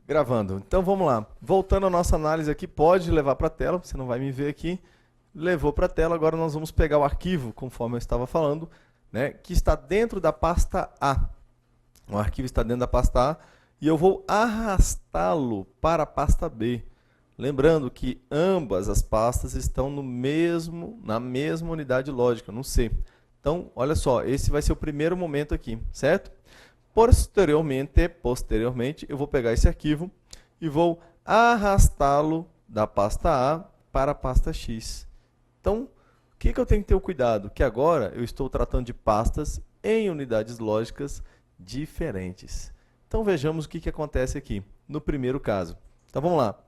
Gravando. Então vamos lá. Voltando à nossa análise aqui, pode levar para a tela, você não vai me ver aqui. Levou para a tela, agora nós vamos pegar o arquivo, conforme eu estava falando, né, que está dentro da pasta A. O arquivo está dentro da pasta A e eu vou arrastá-lo para a pasta B. Lembrando que ambas as pastas estão na mesma unidade lógica, no C. Então, olha só, esse vai ser o primeiro momento aqui, certo? Posteriormente, eu vou pegar esse arquivo e vou arrastá-lo da pasta A para a pasta X. Então, o que eu tenho que ter o cuidado? Que agora eu estou tratando de pastas em unidades lógicas diferentes. Então, vejamos o que acontece aqui no primeiro caso. Então, vamos lá.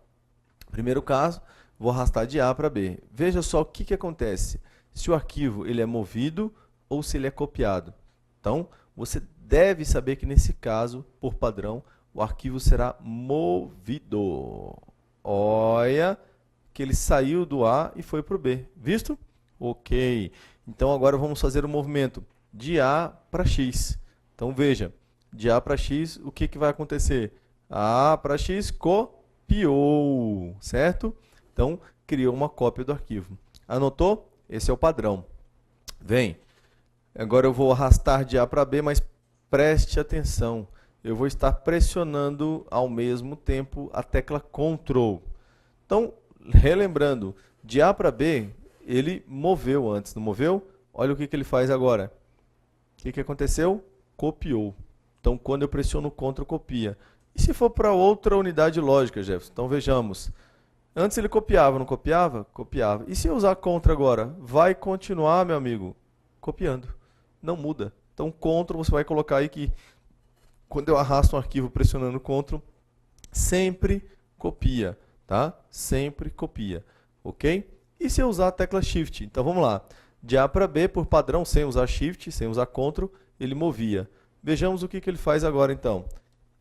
Primeiro caso, vou arrastar de A para B. Veja só o que acontece. Se o arquivo ele é movido ou se ele é copiado. Então, você deve saber que nesse caso, por padrão, o arquivo será movido. Olha que ele saiu do A e foi para o B. Visto? Ok. Então agora vamos fazer o movimento de A para X. Então veja, de A para X, o que vai acontecer? A para X copiou, certo? Então criou uma cópia do arquivo. Anotou? Esse é o padrão. Vem. Agora eu vou arrastar de A para B, mas preste atenção. Eu vou estar pressionando ao mesmo tempo a tecla Ctrl. Então, relembrando, de A para B, ele moveu antes, não moveu? Olha o que ele faz agora. O que aconteceu? Copiou. Então, quando eu pressiono Ctrl, copia. E se for para outra unidade lógica, Jefferson? Então, vejamos. Antes ele copiava, não copiava? Copiava. E se eu usar Ctrl agora? Vai continuar, meu amigo, copiando. Não muda. Então, Ctrl, você vai colocar aí que quando eu arrasto um arquivo pressionando Ctrl, sempre copia, tá? Sempre copia, ok? E se eu usar a tecla Shift? Então, vamos lá. De A para B, por padrão, sem usar Shift, sem usar Ctrl, ele movia. Vejamos o que ele faz agora, então.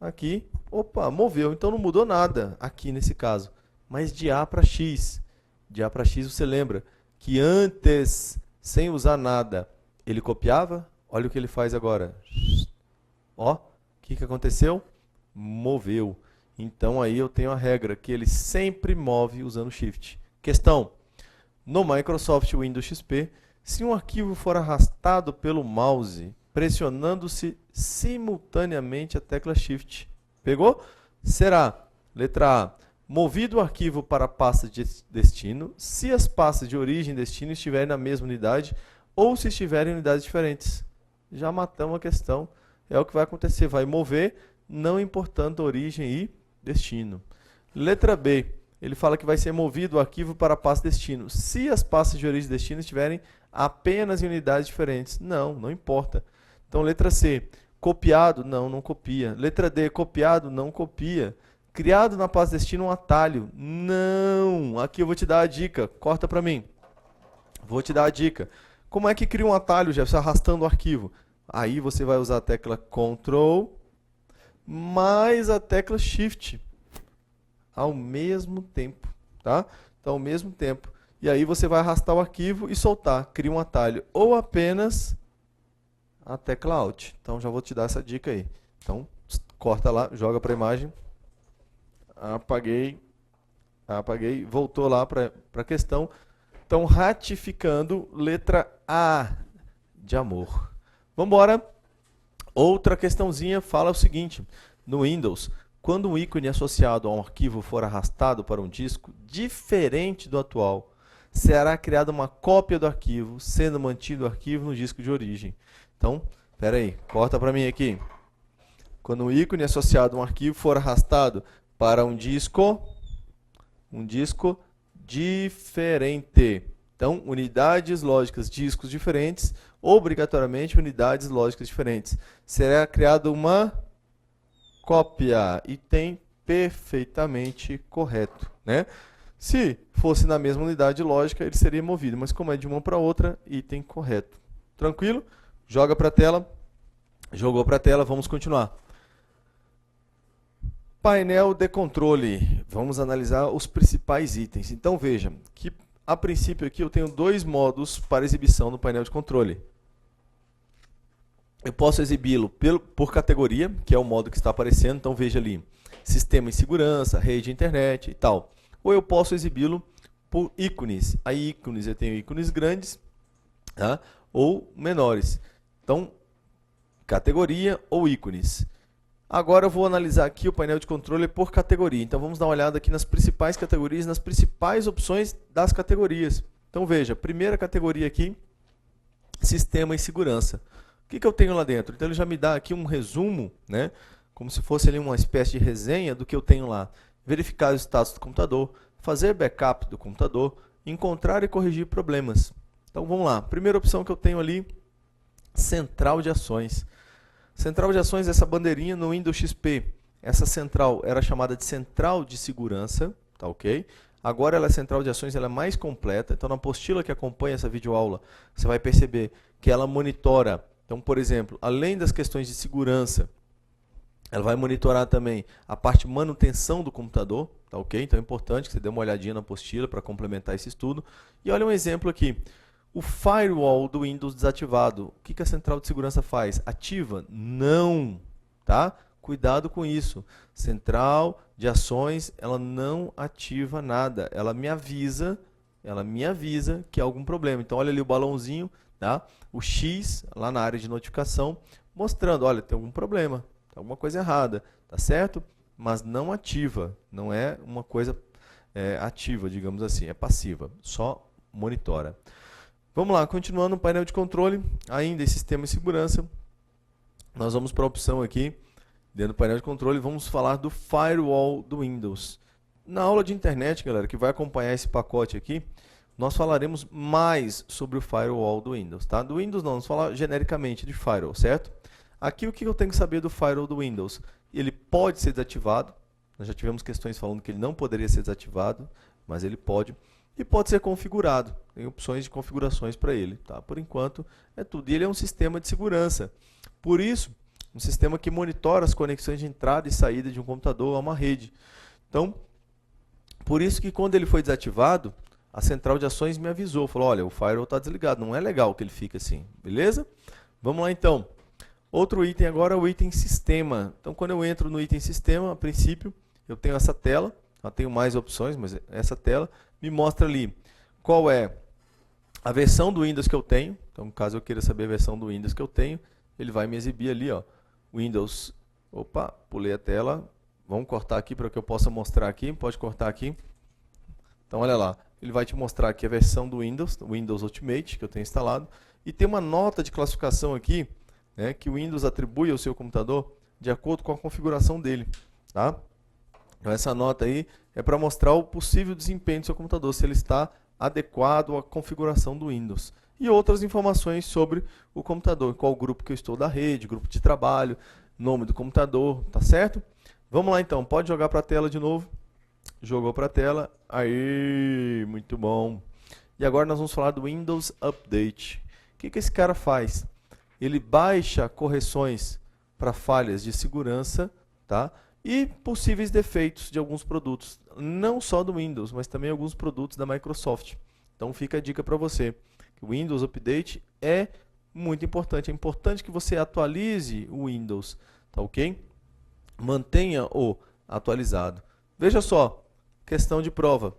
Aqui, opa, moveu. Então, não mudou nada aqui nesse caso. Mas de A para X. De A para X, você lembra que antes, sem usar nada, ele copiava? Olha o que ele faz agora. Ó, o que aconteceu? Moveu. Então aí eu tenho a regra que ele sempre move usando Shift. Questão. No Microsoft Windows XP, se um arquivo for arrastado pelo mouse, pressionando-se simultaneamente a tecla Shift, pegou? Será, letra A, movido o arquivo para a pasta de destino, se as pastas de origem e destino estiverem na mesma unidade ou se estiverem em unidades diferentes. Já matamos a questão. É o que vai acontecer. Vai mover, não importando origem e destino. Letra B. Ele fala que vai ser movido o arquivo para a pasta destino. Se as pastas de origem e destino estiverem apenas em unidades diferentes. Não, não importa. Então, letra C. Copiado? Não, não copia. Letra D. Copiado? Não copia. Criado na pasta destino um atalho? Não. Aqui eu vou te dar a dica. Corta para mim. Vou te dar a dica. Como é que cria um atalho, Jefferson, arrastando o arquivo? Aí você vai usar a tecla Ctrl mais a tecla Shift ao mesmo tempo, tá? Então, ao mesmo tempo. E aí você vai arrastar o arquivo e soltar. Cria um atalho. Ou apenas a tecla Alt. Então, já vou te dar essa dica aí. Então, corta lá, joga para a imagem. Apaguei. Voltou lá para a questão. Então, ratificando, letra A de amor. Vamos embora. Outra questãozinha fala o seguinte. No Windows, quando um ícone associado a um arquivo for arrastado para um disco diferente do atual, será criada uma cópia do arquivo, sendo mantido o arquivo no disco de origem. Então, espera aí, corta para mim aqui. Quando um ícone associado a um arquivo for arrastado para um disco diferente. Então, unidades lógicas, discos diferentes, obrigatoriamente unidades lógicas diferentes. Será criada uma cópia, item perfeitamente correto, né? Se fosse na mesma unidade lógica, ele seria movido, mas como é de uma para outra, item correto. Tranquilo? Joga para a tela. Jogou para a tela, vamos continuar. Painel de controle. Vamos analisar os principais itens. Então veja que a princípio aqui eu tenho dois modos para exibição no painel de controle. Eu posso exibi-lo por categoria, que é o modo que está aparecendo. Então veja ali, sistema em segurança, rede, internet e tal. Ou eu posso exibi-lo por ícones. Aí ícones, eu tenho ícones grandes, tá? Ou menores. Então, categoria ou ícones. Agora eu vou analisar aqui o painel de controle por categoria. Então vamos dar uma olhada aqui nas principais categorias, nas principais opções das categorias. Então veja, primeira categoria aqui, sistema e segurança. O que eu tenho lá dentro? Então ele já me dá aqui um resumo, né? Como se fosse ali uma espécie de resenha do que eu tenho lá. Verificar o status do computador, fazer backup do computador, encontrar e corrigir problemas. Então vamos lá. Primeira opção que eu tenho ali, central de ações. Central de ações, essa bandeirinha no Windows XP. Essa central era chamada de central de segurança, tá ok? Agora ela é central de ações, ela é mais completa. Então na apostila que acompanha essa videoaula, você vai perceber que ela monitora. Então, por exemplo, além das questões de segurança, ela vai monitorar também a parte de manutenção do computador, tá ok? Então é importante que você dê uma olhadinha na apostila para complementar esse estudo. E olha um exemplo aqui. O firewall do Windows desativado. O que a central de segurança faz? Ativa? Não, tá? Cuidado com isso. Central de ações, ela não ativa nada. Ela me avisa que há algum problema. Então olha ali o balãozinho, tá? O X lá na área de notificação, mostrando, olha, tem algum problema, tem alguma coisa errada, tá certo? Mas não ativa, não é uma coisa ativa, digamos assim, é passiva, só monitora. Vamos lá, continuando no painel de controle, ainda em sistema de segurança, nós vamos para a opção aqui, dentro do painel de controle, vamos falar do firewall do Windows. Na aula de internet, galera, que vai acompanhar esse pacote aqui, nós falaremos mais sobre o firewall do Windows, tá? Do Windows não, vamos falar genericamente de firewall, certo? Aqui o que eu tenho que saber do firewall do Windows? Ele pode ser desativado, nós já tivemos questões falando que ele não poderia ser desativado, mas ele pode. E pode ser configurado, tem opções de configurações para ele, tá? Por enquanto é tudo. E ele é um sistema de segurança, por isso, um sistema que monitora as conexões de entrada e saída de um computador a uma rede. Então, por isso que quando ele foi desativado, a central de ações me avisou, falou, olha, o firewall está desligado, não é legal que ele fique assim, beleza? Vamos lá então. Outro item agora é o item sistema. Então, quando eu entro no item sistema, a princípio, eu tenho essa tela, eu tenho mais opções, mas essa tela me mostra ali qual é a versão do Windows que eu tenho. Então, caso eu queira saber a versão do Windows que eu tenho, ele vai me exibir ali, ó, Windows. Opa, pulei a tela. Vamos cortar aqui para que eu possa mostrar aqui. Pode cortar aqui. Então, olha lá. Ele vai te mostrar aqui a versão do Windows, Windows Ultimate, que eu tenho instalado. E tem uma nota de classificação aqui, né, que o Windows atribui ao seu computador de acordo com a configuração dele, tá? Então essa nota aí é para mostrar o possível desempenho do seu computador, se ele está adequado à configuração do Windows. E outras informações sobre o computador, qual grupo que eu estou da rede, grupo de trabalho, nome do computador, tá certo? Vamos lá então, pode jogar para a tela de novo. Jogou para a tela, aí, muito bom. E agora nós vamos falar do Windows Update. O que esse cara faz? Ele baixa correções para falhas de segurança, tá? E possíveis defeitos de alguns produtos, não só do Windows, mas também alguns produtos da Microsoft. Então fica a dica para você, que o Windows Update é muito importante. É importante que você atualize o Windows, tá ok? Mantenha-o atualizado. Veja só, questão de prova.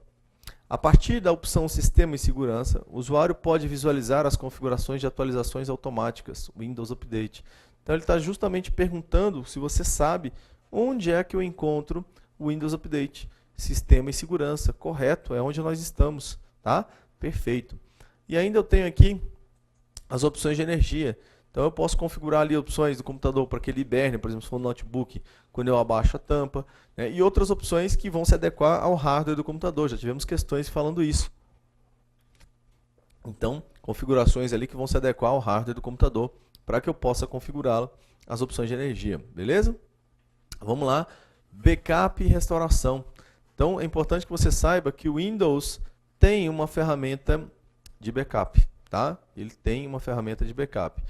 A partir da opção Sistema e Segurança, o usuário pode visualizar as configurações de atualizações automáticas, Windows Update. Então ele está justamente perguntando se você sabe onde é que eu encontro o Windows Update. Sistema e Segurança, correto, é onde nós estamos, tá? Perfeito. E ainda eu tenho aqui as opções de energia. Então eu posso configurar ali opções do computador para que ele hiberne, por exemplo, se for um notebook, quando eu abaixo a tampa, né? E outras opções que vão se adequar ao hardware do computador. Já tivemos questões falando isso. Então, configurações ali que vão se adequar ao hardware do computador para que eu possa configurá-lo, as opções de energia, beleza? Vamos lá, backup e restauração. Então é importante que você saiba que o Windows tem uma ferramenta de backup, tá? Ele tem uma ferramenta de backup.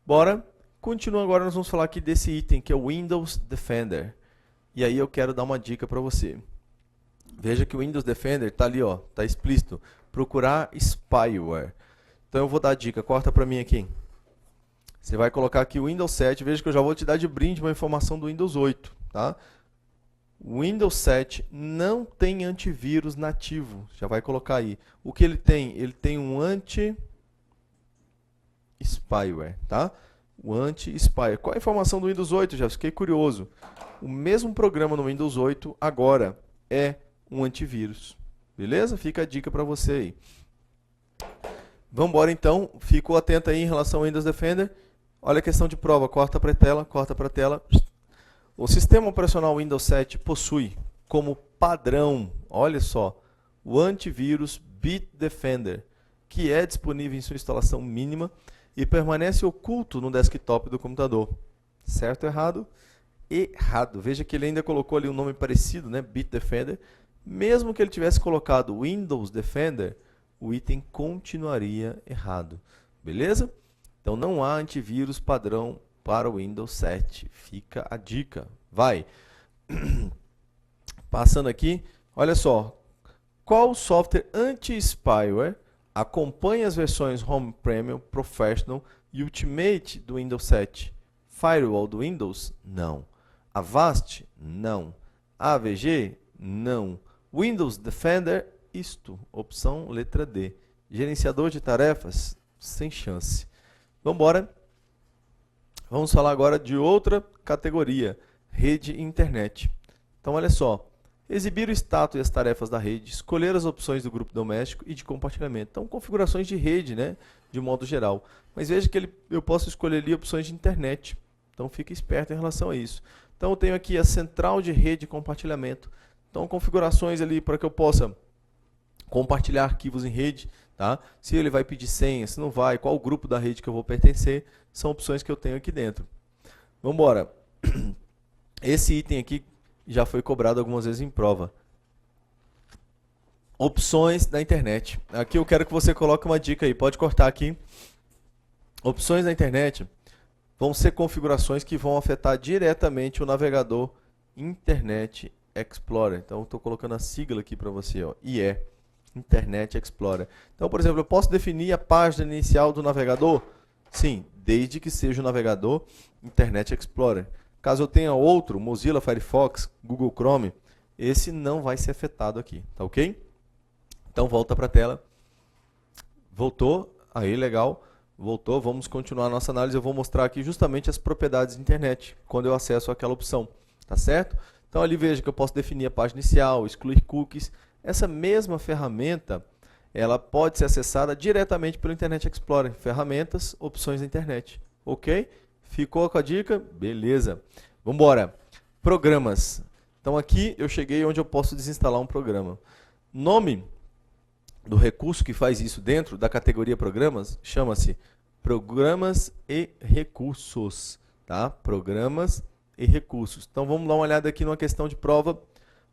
Bora, continua agora, nós vamos falar aqui desse item que é o Windows Defender. E aí eu quero dar uma dica para você. Veja que o Windows Defender está ali, ó, está explícito, procurar spyware. Então eu vou dar a dica, corta para mim aqui. Você vai colocar aqui o Windows 7, veja que eu já vou te dar de brinde uma informação do Windows 8, tá? O Windows 7 não tem antivírus nativo. Já vai colocar aí. O que ele tem? Ele tem um anti-spyware, tá? O anti-spyware. Qual a informação do Windows 8? Já fiquei curioso. O mesmo programa no Windows 8 agora é um antivírus. Beleza? Fica a dica para você aí. Vamos embora então. Ficou atento aí em relação ao Windows Defender. Olha a questão de prova. Corta para a tela, corta para a tela. O sistema operacional Windows 7 possui como padrão, olha só, o antivírus Bitdefender, que é disponível em sua instalação mínima e permanece oculto no desktop do computador. Certo ou errado? Errado. Veja que ele ainda colocou ali um nome parecido, né? Bitdefender. Mesmo que ele tivesse colocado Windows Defender, o item continuaria errado. Beleza? Então não há antivírus padrão para o Windows 7. Fica a dica. Vai. Passando aqui, olha só. Qual software anti-spyware acompanha as versões Home Premium, Professional e Ultimate do Windows 7? Firewall do Windows? Não. Avast? Não. AVG? Não. Windows Defender? Isto. Opção letra D. Gerenciador de tarefas? Sem chance. Vamos embora. Vamos falar agora de outra categoria, rede e internet. Então, olha só. Exibir o status e as tarefas da rede, escolher as opções do grupo doméstico e de compartilhamento. Então, configurações de rede, né, de modo geral. Mas veja que eu posso escolher ali opções de internet. Então, fique esperto em relação a isso. Então, eu tenho aqui a central de rede e compartilhamento. Então, configurações ali para que eu possa compartilhar arquivos em rede, tá? Se ele vai pedir senha, se não vai, qual grupo da rede que eu vou pertencer, são opções que eu tenho aqui dentro. Vamos embora. Esse item aqui já foi cobrado algumas vezes em prova. Opções da internet. Aqui eu quero que você coloque uma dica aí, pode cortar aqui. Opções da internet vão ser configurações que vão afetar diretamente o navegador Internet Explorer. Então, eu estou colocando a sigla aqui para você, ó, IE, Internet Explorer. Então, por exemplo, eu posso definir a página inicial do navegador? Sim, desde que seja o navegador Internet Explorer. Caso eu tenha outro, Mozilla, Firefox, Google Chrome, esse não vai ser afetado aqui, tá ok? Então, volta para a tela. Voltou, aí legal. Voltou, vamos continuar a nossa análise. Eu vou mostrar aqui justamente as propriedades de internet, quando eu acesso aquela opção, tá certo? Então ali veja que eu posso definir a página inicial, excluir cookies. Essa mesma ferramenta, ela pode ser acessada diretamente pelo Internet Explorer. Ferramentas, opções da internet, ok? Ficou com a dica? Beleza. Vamos embora. Programas. Então aqui eu cheguei onde eu posso desinstalar um programa. Nome do recurso que faz isso dentro da categoria programas chama-se Programas e Recursos, tá? Programas e Recursos. Então vamos dar uma olhada aqui numa questão de prova.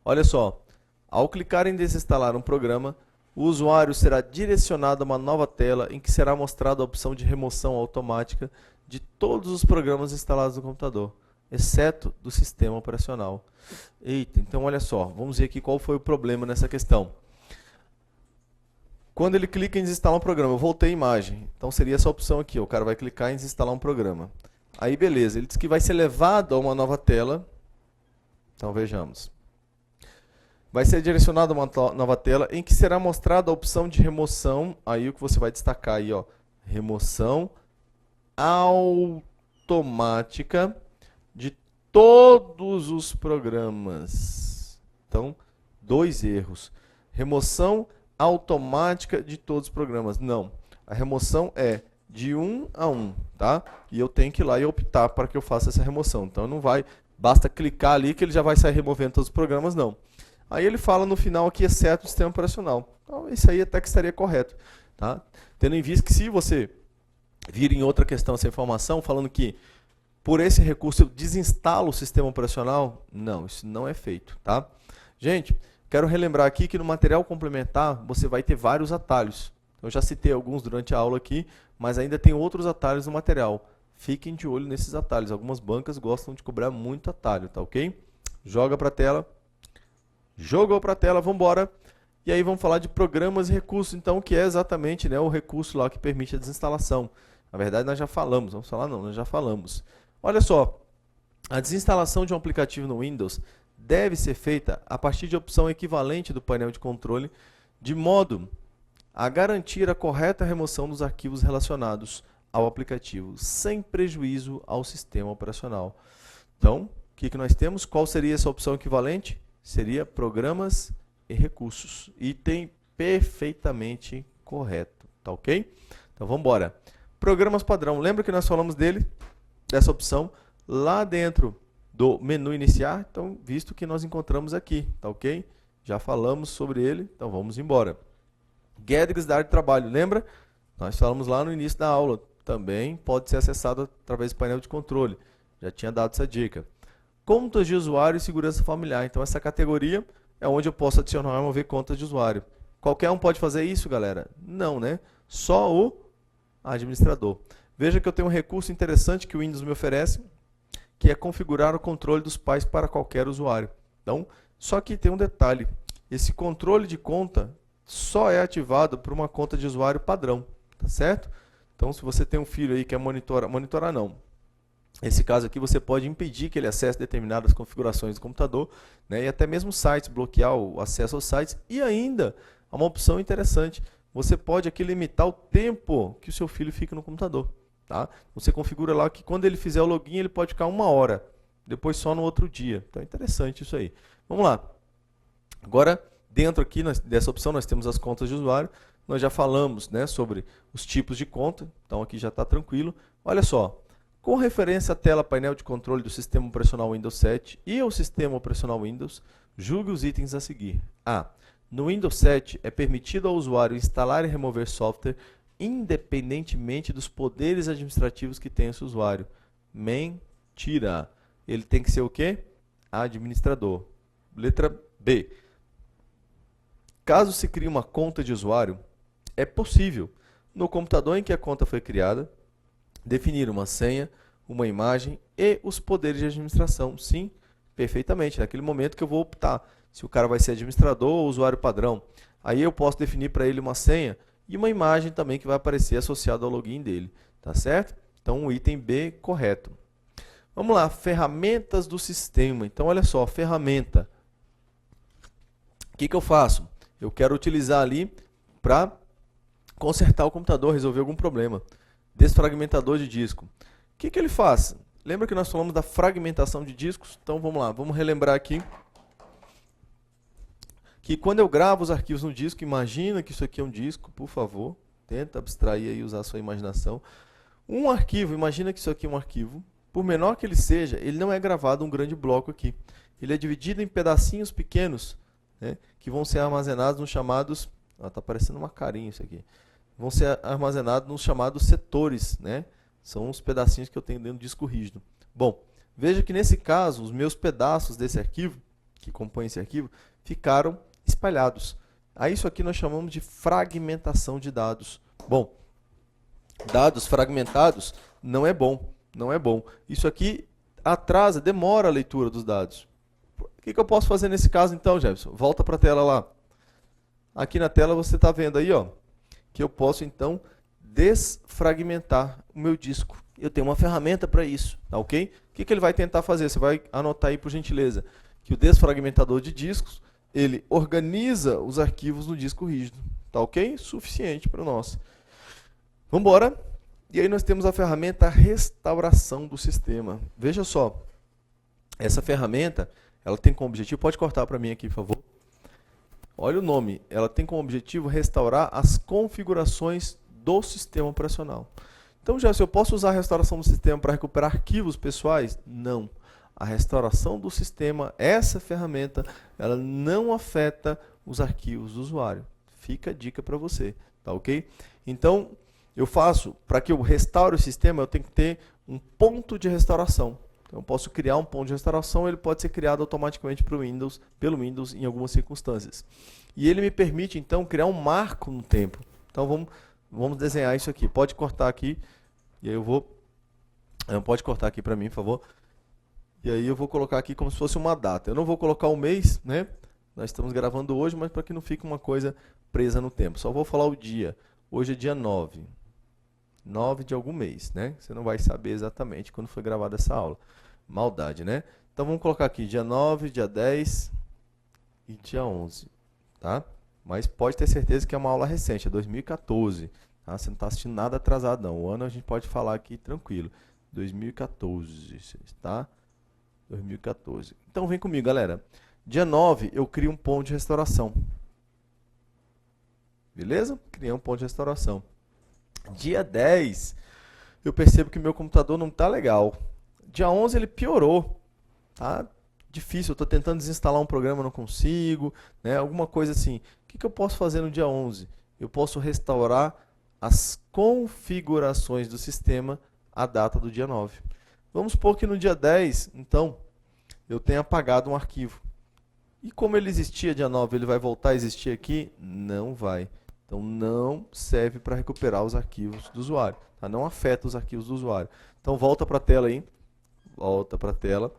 Olha só, ao clicar em desinstalar um programa, o usuário será direcionado a uma nova tela em que será mostrada a opção de remoção automática de todos os programas instalados no computador, exceto do sistema operacional. Eita, então olha só, vamos ver aqui qual foi o problema nessa questão. Quando ele clica em desinstalar um programa, eu voltei a imagem. Então seria essa opção aqui, o cara vai clicar em desinstalar um programa. Aí beleza, ele diz que vai ser levado a uma nova tela. Então vejamos. Vai ser direcionado a uma nova tela em que será mostrada a opção de remoção. Aí o que você vai destacar aí, ó, remoção automática de todos os programas. Então, dois erros. Remoção automática de todos os programas. Não. A remoção é de um a um, tá? E eu tenho que ir lá e optar para que eu faça essa remoção. Então não vai, basta clicar ali que ele já vai sair removendo todos os programas, não. Aí ele fala no final aqui, exceto o sistema operacional. Então isso aí até que estaria correto, tá? Tendo em vista que se você vir em outra questão essa informação, falando que por esse recurso eu desinstalo o sistema operacional, não, isso não é feito, tá? Gente, quero relembrar aqui que no material complementar você vai ter vários atalhos. Eu já citei alguns durante a aula aqui, mas ainda tem outros atalhos no material. Fiquem de olho nesses atalhos. Algumas bancas gostam de cobrar muito atalho, tá ok? Joga para a tela. Jogou para a tela, vamos embora. E aí vamos falar de programas e recursos, então, que é exatamente, né, o recurso lá que permite a desinstalação. Na verdade, nós já falamos. Vamos falar não, nós já falamos. Olha só, a desinstalação de um aplicativo no Windows deve ser feita a partir de opção equivalente do painel de controle, de modo a garantir a correta remoção dos arquivos relacionados ao aplicativo, sem prejuízo ao sistema operacional. Então, o que nós temos? Qual seria essa opção equivalente? Seria programas e recursos. Item perfeitamente correto, tá ok? Então, vamos embora. Programas padrão. Lembra que nós falamos dele, dessa opção, lá dentro do menu iniciar? Então, visto que nós encontramos aqui, tá ok? Já falamos sobre ele, então vamos embora. Guedes da área de trabalho. Lembra? Nós falamos lá no início da aula. Também pode ser acessado através do painel de controle. Já tinha dado essa dica. Contas de usuário e segurança familiar. Então, essa categoria é onde eu posso adicionar e remover contas de usuário. Qualquer um pode fazer isso, galera? Não, né? Só o administrador. Veja que eu tenho um recurso interessante que o Windows me oferece, que é configurar o controle dos pais para qualquer usuário. Então, só que tem um detalhe. Esse controle de conta só é ativado por uma conta de usuário padrão, tá certo? Então, se você tem um filho aí que é monitorar não. Nesse caso aqui, você pode impedir que ele acesse determinadas configurações do computador, né, e até mesmo sites, bloquear o acesso aos sites. E ainda, há uma opção interessante, você pode aqui limitar o tempo que o seu filho fica no computador. Tá? Você configura lá que quando ele fizer o login, ele pode ficar 1 hora, depois só no outro dia. Então é interessante isso aí. Vamos lá. Agora, dentro aqui dessa opção, nós temos as contas de usuário. Nós já falamos, né, sobre os tipos de conta, então aqui já está tranquilo. Olha só, com referência à tela painel de controle do sistema operacional Windows 7 e ao sistema operacional Windows, julgue os itens a seguir. A. No Windows 7 é permitido ao usuário instalar e remover software independentemente dos poderes administrativos que tem esse usuário. Mentira. Ele tem que ser o quê? Administrador. Letra B. Caso se crie uma conta de usuário, é possível, no computador em que a conta foi criada, definir uma senha, uma imagem e os poderes de administração. Sim, perfeitamente. Naquele momento que eu vou optar se o cara vai ser administrador ou usuário padrão. Aí eu posso definir para ele uma senha e uma imagem também que vai aparecer associada ao login dele. Tá certo? Então, o item B correto. Vamos lá, ferramentas do sistema. Então, olha só, ferramenta. O que eu faço? Eu quero utilizar ali para consertar o computador, resolver algum problema. Desfragmentador de disco. O que ele faz? Lembra que nós falamos da fragmentação de discos? Então vamos lá, vamos relembrar aqui. Que quando eu gravo os arquivos no disco, imagina que isso aqui é um disco, por favor. Tenta abstrair aí e usar a sua imaginação. Um arquivo, imagina que isso aqui é um arquivo. Por menor que ele seja, ele não é gravado um grande bloco aqui. Ele é dividido em pedacinhos pequenos, né, que vão ser armazenados nos chamados... Está parecendo uma carinha isso aqui. Vão ser armazenados nos chamados setores, né? São os pedacinhos que eu tenho dentro do disco rígido. Bom, veja que nesse caso, os meus pedaços desse arquivo, que compõem esse arquivo, ficaram espalhados. A isso aqui nós chamamos de fragmentação de dados. Bom, dados fragmentados não é bom, não é bom. Isso aqui atrasa, demora a leitura dos dados. O que eu posso fazer nesse caso então, Jefferson? Volta para a tela lá. Aqui na tela você está vendo aí, ó, que eu posso então desfragmentar o meu disco. Eu tenho uma ferramenta para isso, tá ok? O que ele vai tentar fazer? Você vai anotar aí por gentileza, que o desfragmentador de discos, ele organiza os arquivos no disco rígido, tá ok? Suficiente para nós. Vamos embora. E aí nós temos a ferramenta restauração do sistema. Veja só, essa ferramenta, ela tem como objetivo, pode cortar para mim aqui, por favor. Olha o nome, ela tem como objetivo restaurar as configurações do sistema operacional. Então, já se eu posso usar a restauração do sistema para recuperar arquivos pessoais? Não. A restauração do sistema, essa ferramenta, ela não afeta os arquivos do usuário. Fica a dica para você, tá ok? Então, eu faço, para que eu restaure o sistema, eu tenho que ter um ponto de restauração. Então, eu posso criar um ponto de restauração, ele pode ser criado automaticamente pelo Windows em algumas circunstâncias. E ele me permite, então, criar um marco no tempo. Então, vamos desenhar isso aqui. Pode cortar aqui, e aí eu vou... Pode cortar aqui para mim, por favor. E aí eu vou colocar aqui como se fosse uma data. Eu não vou colocar o mês, né? Nós estamos gravando hoje, mas para que não fique uma coisa presa no tempo. Só vou falar o dia. Hoje é dia 9. 9 de algum mês, né? Você não vai saber exatamente quando foi gravada essa aula. Maldade, né? Então vamos colocar aqui dia 9, dia 10 e dia 11, tá? Mas pode ter certeza que é uma aula recente, é 2014. Tá? Você não está assistindo nada atrasado não. O ano a gente pode falar aqui tranquilo. 2014, tá? 2014. Então vem comigo, galera. Dia 9 eu crio um ponto de restauração. Beleza? Criei um ponto de restauração. Dia 10 eu percebo que meu computador não está legal. Dia 11 ele piorou. Tá difícil, eu estou tentando desinstalar um programa, não consigo, né? Alguma coisa assim. O que eu posso fazer no dia 11? Eu posso restaurar as configurações do sistema à data do dia 9. Vamos supor que no dia 10, então, eu tenha apagado um arquivo. E como ele existia dia 9, ele vai voltar a existir aqui? Não vai. Então não serve para recuperar os arquivos do usuário. Tá? Não afeta os arquivos do usuário. Então volta para a tela aí. Volta para a tela.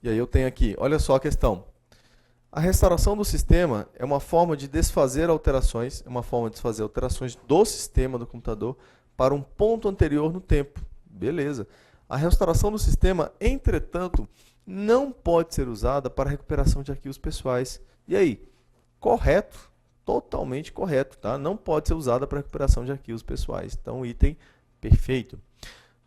E aí eu tenho aqui, olha só a questão. A restauração do sistema é uma forma de desfazer alterações, do sistema do computador para um ponto anterior no tempo. Beleza. A restauração do sistema, entretanto, não pode ser usada para recuperação de arquivos pessoais. E aí? Correto, totalmente correto, tá? Não pode ser usada para recuperação de arquivos pessoais. Então, item perfeito.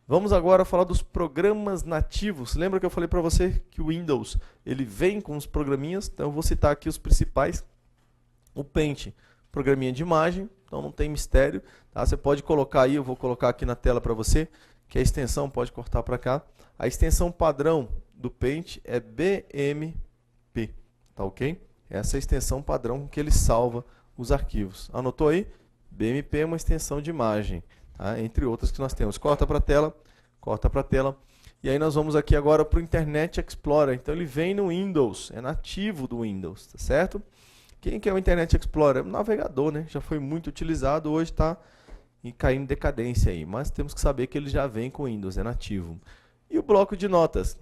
Vamos agora falar dos programas nativos. Lembra que eu falei para você que o Windows ele vem com os programinhas? Então eu vou citar aqui os principais. O Paint, programinha de imagem, então não tem mistério. Tá? Você pode colocar aí, eu vou colocar aqui na tela para você, que a extensão pode cortar para cá. A extensão padrão do Paint é BMP, tá ok? Essa é a extensão padrão com que ele salva os arquivos. Anotou aí? BMP é uma extensão de imagem. Tá? Entre outras que nós temos. Corta para a tela, corta para a tela. E aí nós vamos aqui agora para o Internet Explorer. Então ele vem no Windows, é nativo do Windows, tá certo? Quem que é o Internet Explorer? É um navegador, né? Já foi muito utilizado, hoje está caindo em decadência aí. Mas temos que saber que ele já vem com Windows, é nativo. E o bloco de notas?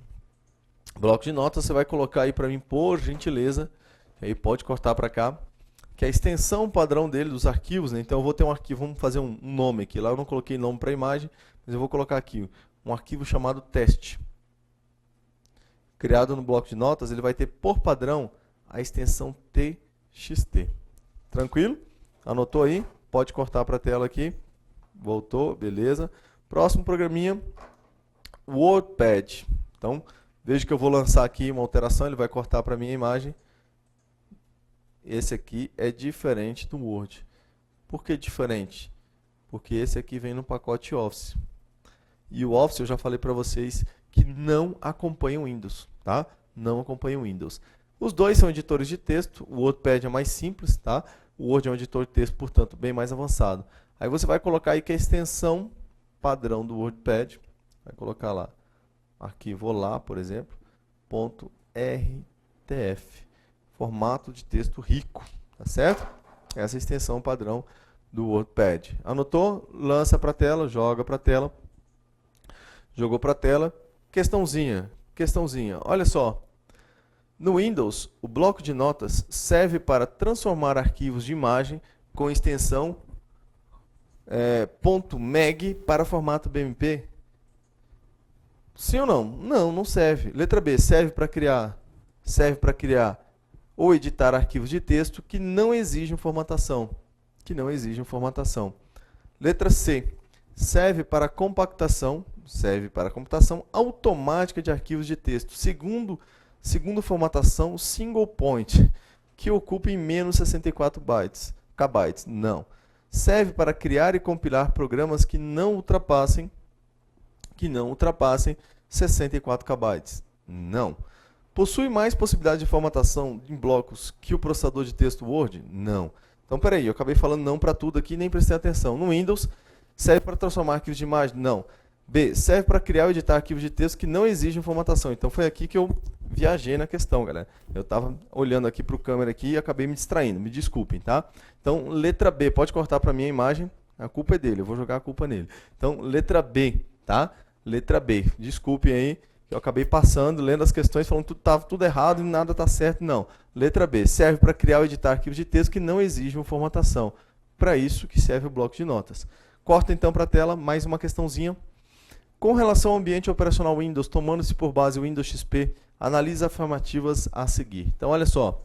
O bloco de notas você vai colocar aí para mim, por gentileza. Aí pode cortar para cá. Que é a extensão padrão dele, dos arquivos, né? Então eu vou ter um arquivo, vamos fazer um nome aqui. Lá eu não coloquei nome para a imagem, mas eu vou colocar aqui um arquivo chamado teste. Criado no bloco de notas, ele vai ter por padrão a extensão txt. Tranquilo? Anotou aí? Pode cortar para a tela aqui. Voltou, beleza. Próximo programinha, WordPad. Então, veja que eu vou lançar aqui uma alteração, ele vai cortar para a minha imagem. Esse aqui é diferente do Word. Por que diferente? Porque esse aqui vem no pacote Office. E o Office eu já falei para vocês que não acompanha o Windows, tá? Não acompanha o Windows. Os dois são editores de texto, o WordPad é mais simples, tá? O Word é um editor de texto, portanto, bem mais avançado. Aí você vai colocar aí que a extensão padrão do WordPad, vai colocar lá, arquivo Olá, por exemplo, .rtf. Formato de texto rico, tá certo? Essa é a extensão padrão do WordPad. Anotou? Lança para a tela, joga para a tela. Jogou para a tela. Questãozinha. Olha só. No Windows, o bloco de notas serve para transformar arquivos de imagem com extensão .meg para formato BMP. Sim ou não? Não, não serve. Letra B, serve para criar ou editar arquivos de texto que não exigem formatação. Letra C. Serve para computação automática de arquivos de texto, segundo formatação single point, que ocupa em menos 64 KB. Não. Serve para criar e compilar programas que não ultrapassem 64 KB. Não. Possui mais possibilidade de formatação em blocos que o processador de texto Word? Não. Então, peraí, eu acabei falando não para tudo aqui e nem prestei atenção. No Windows, serve para transformar arquivos de imagem? Não. B, serve para criar ou editar arquivos de texto que não exigem formatação. Então, foi aqui que eu viajei na questão, galera. Eu estava olhando aqui para o câmera aqui e acabei me distraindo. Me desculpem, tá? Então, letra B, pode cortar para mim a imagem. A culpa é dele, eu vou jogar a culpa nele. Então, letra B, tá? Letra B. Desculpem aí. Eu acabei passando, lendo as questões, falando que estava tudo errado e nada está certo. Não. Letra B. Serve para criar ou editar arquivos de texto que não exigem formatação. Para isso que serve o bloco de notas. Corta então para a tela, mais uma questãozinha. Com relação ao ambiente operacional Windows, tomando-se por base o Windows XP, analise as afirmativas a seguir. Então, olha só.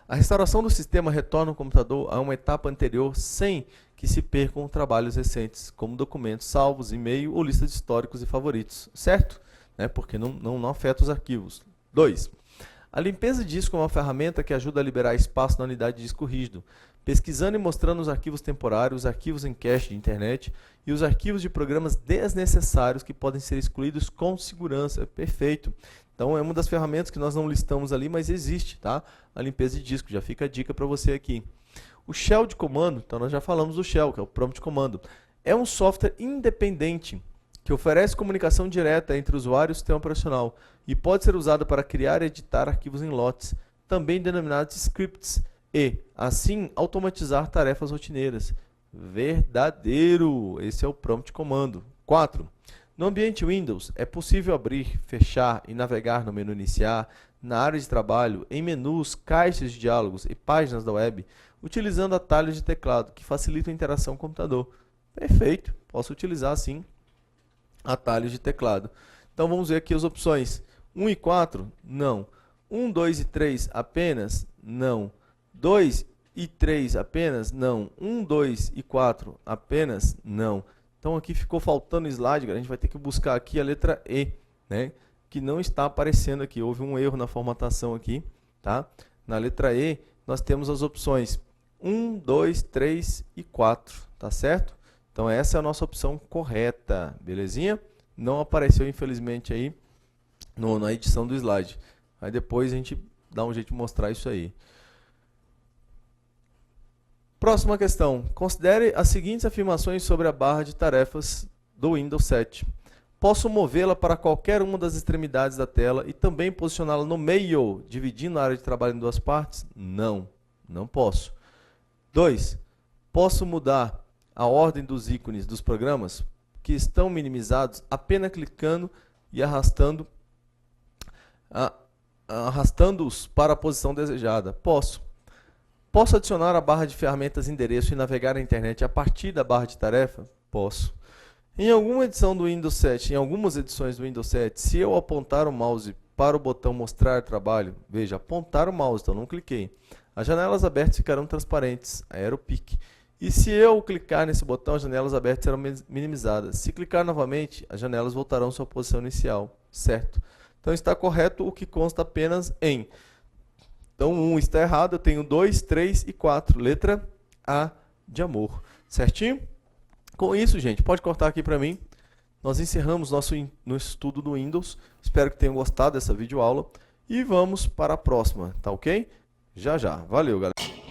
A restauração do sistema retorna o computador a uma etapa anterior sem que se percam trabalhos recentes, como documentos salvos, e-mail ou lista de históricos e favoritos, certo? Porque não afeta os arquivos. 2. A limpeza de disco é uma ferramenta que ajuda a liberar espaço na unidade de disco rígido, pesquisando e mostrando os arquivos temporários, os arquivos em cache de internet e os arquivos de programas desnecessários que podem ser excluídos com segurança. Perfeito. Então é uma das ferramentas que nós não listamos ali, mas existe, tá? A limpeza de disco, já fica a dica para você aqui. O shell de comando, então nós já falamos do shell, que é o prompt comando, é um software independente que oferece comunicação direta entre o usuário e o sistema operacional e pode ser usado para criar e editar arquivos em lotes, também denominados scripts, e, assim, automatizar tarefas rotineiras. Verdadeiro! Esse é o prompt comando. 4. No ambiente Windows, é possível abrir, fechar e navegar no menu iniciar, na área de trabalho, em menus, caixas de diálogos e páginas da web, utilizando atalhos de teclado, que facilitam a interação com o computador. Perfeito! Posso utilizar, assim, atalhos de teclado. Então, vamos ver aqui as opções. 1 e 4? Não. 1, 2 e 3 apenas? Não. 2 e 3 apenas? Não. 1, 2 e 4 apenas? Não. Então aqui ficou faltando slide, a gente vai ter que buscar aqui a letra E, que não está aparecendo aqui. Houve um erro na formatação aqui, tá? Na letra E, nós temos as opções 1, 2, 3 e 4, tá certo? Então essa é a nossa opção correta, belezinha? Não apareceu, infelizmente, aí na edição do slide. Aí depois a gente dá um jeito de mostrar isso aí. Próxima questão. Considere as seguintes afirmações sobre a barra de tarefas do Windows 7. Posso movê-la para qualquer uma das extremidades da tela e também posicioná-la no meio, dividindo a área de trabalho em duas partes? Não, não posso. 2. Posso mudar a ordem dos ícones dos programas que estão minimizados apenas clicando e arrastando-os para a posição desejada? Posso. Posso adicionar a barra de ferramentas endereço e navegar na internet a partir da barra de tarefa? Posso. Em alguma edição do Windows 7, em algumas edições do Windows 7, se eu apontar o mouse para o botão mostrar trabalho, veja, apontar o mouse, então não cliquei, as janelas abertas ficarão transparentes, AeroPic. E se eu clicar nesse botão, as janelas abertas serão minimizadas. Se clicar novamente, as janelas voltarão à sua posição inicial, certo? Então está correto o que consta apenas em... Então, 1 está errado, eu tenho 2, 3 e 4. Letra A de amor. Certinho? Com isso, gente, pode cortar aqui para mim. Nós encerramos nosso estudo do Windows. Espero que tenham gostado dessa videoaula. E vamos para a próxima, tá ok? Já já. Valeu, galera.